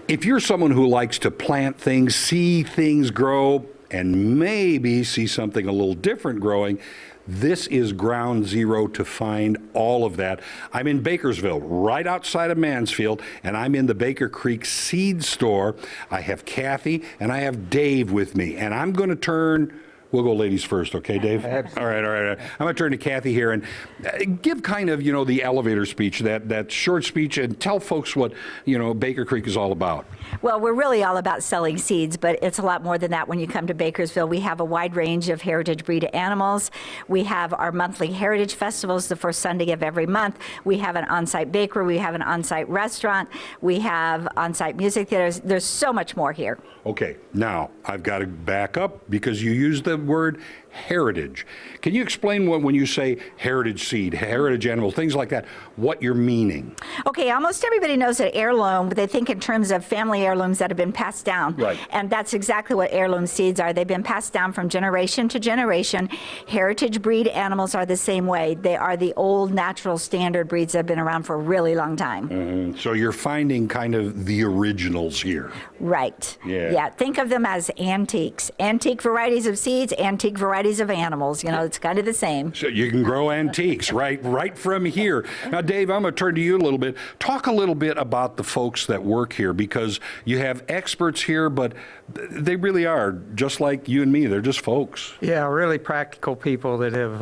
If you're someone who likes to plant things, see things grow, and maybe see something a little different growing, this is ground zero to find all of that. I'm in Bakersville, right outside of Mansfield, and I'm in the Baker Creek Seed Store. I have Kathy and I have Dave with me, and I'm going to turn. We'll go ladies first, okay, Dave? Absolutely. All right. I'm going to turn to Kathy here and give kind of, the elevator speech, that short speech, and tell folks what, Baker Creek is all about. Well, we're really all about selling seeds, but it's a lot more than that when you come to Bakersville. We have a wide range of heritage breed animals. We have our monthly heritage festivals the first Sunday of every month. We have an on-site bakery. We have an on-site restaurant. We have on-site music theaters. There's so much more here. Okay, now I've got to back up because you used the word heritage. Can you explain when you say heritage seed, heritage animals, things like that, what you're meaning? Okay, almost everybody knows that heirloom, they think in terms of family heirlooms that have been passed down. Right. And that's exactly what heirloom seeds are. They've been passed down from generation to generation. Heritage breed animals are the same way. They are the old natural standard breeds that have been around for a really long time. Mm-hmm. So you're finding kind of the originals here. Right. Yeah. Think of them as antiques. Antique varieties of seeds, antique varieties of animals. It's kind of the same. So you can grow antiques right from here. Now, Dave, I'm going to turn to you a little bit. Talk a little bit about the folks that work here, because you have experts here, but they really are just like you and me. They're just folks. Yeah, really practical people that have,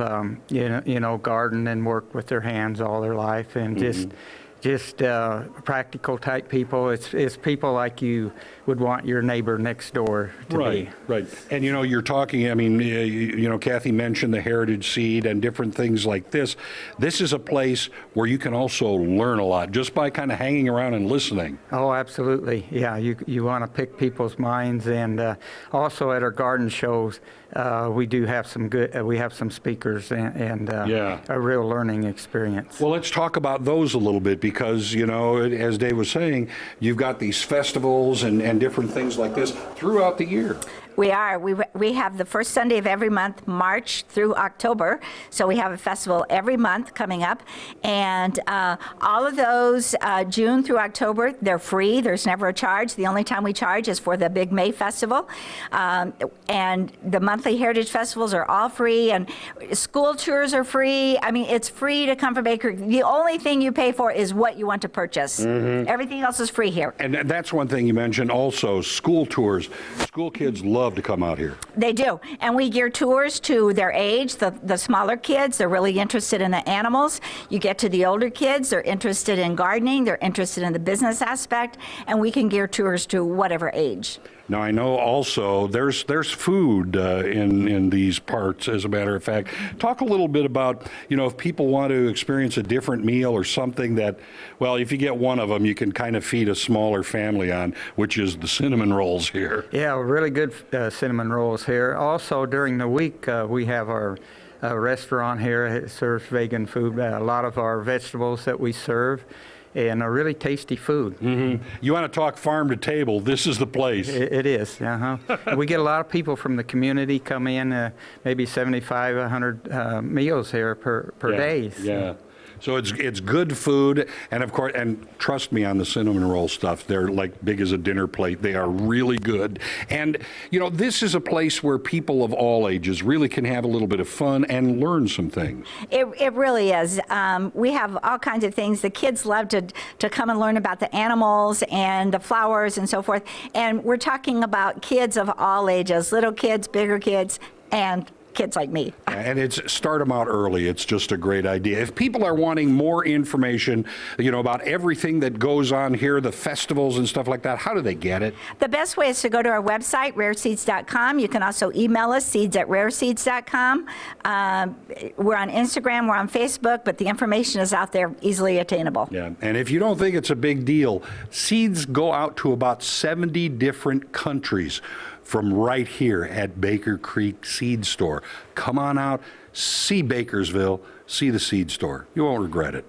gardened and worked with their hands all their life, and just practical type people. It's people like you would want your neighbor next door to be. Right. And you're talking, Kathy mentioned the heritage seed and different things like this. This is a place where you can also learn a lot just by kind of hanging around and listening. Oh, absolutely. Yeah, you want to pick people's minds, and also at our garden shows, we do have we have some speakers and a real learning experience. Well, let's talk about those a little bit, because, as Dave was saying, you've got these festivals and different things like this throughout the year. We are. We have the first Sunday of every month, March through October. So we have a festival every month coming up. And all of those, June through October, they're free. There's never a charge. The only time we charge is for the big May festival. And the monthly heritage festivals are all free. And school tours are free. I mean, it's free to come from Baker. The only thing you pay for is what you want to purchase. Everything else is free here. And that's one thing you mentioned also, school tours. School kids love to come out here. They do. And we gear tours to their age. The smaller kids, they're really interested in the animals. You get to the older kids, they're interested in gardening, they're interested in the business aspect, and we can gear tours to whatever age. Now, I know also there's food in these parts, as a matter of fact. Talk a little bit about, if people want to experience a different meal or something that, well, if you get one of them, you can kind of feed a smaller family on, which is the cinnamon rolls here. Yeah, really good cinnamon rolls here. Also, during the week, we have our restaurant here. It serves vegan food. A lot of our vegetables that we serve, and a really tasty food. You want to talk farm to table, this is the place. It is, We get a lot of people from the community come in, maybe 75, 100 meals here per day. Yeah. So it's good food, and of course, and trust me on the cinnamon roll stuff, they're like big as a dinner plate. They are really good. And, this is a place where people of all ages really can have a little bit of fun and learn some things. It really is. We have all kinds of things. The kids love to come and learn about the animals and the flowers and so forth. And we're talking about kids of all ages, little kids, bigger kids, and kids like me. And it's start them out early. It's just a great idea. If people are wanting more information, about everything that goes on here, the festivals and stuff like that, how do they get it? The best way is to go to our website, rareseeds.com. You can also email us, seeds@rareseeds.com. We're on Instagram, we're on Facebook, but the information is out there, easily attainable. Yeah, and if you don't think it's a big deal, seeds go out to about 70 different countries from right here at Baker Creek Seed Store. Come on out, see Bakersville, see the seed store. You won't regret it.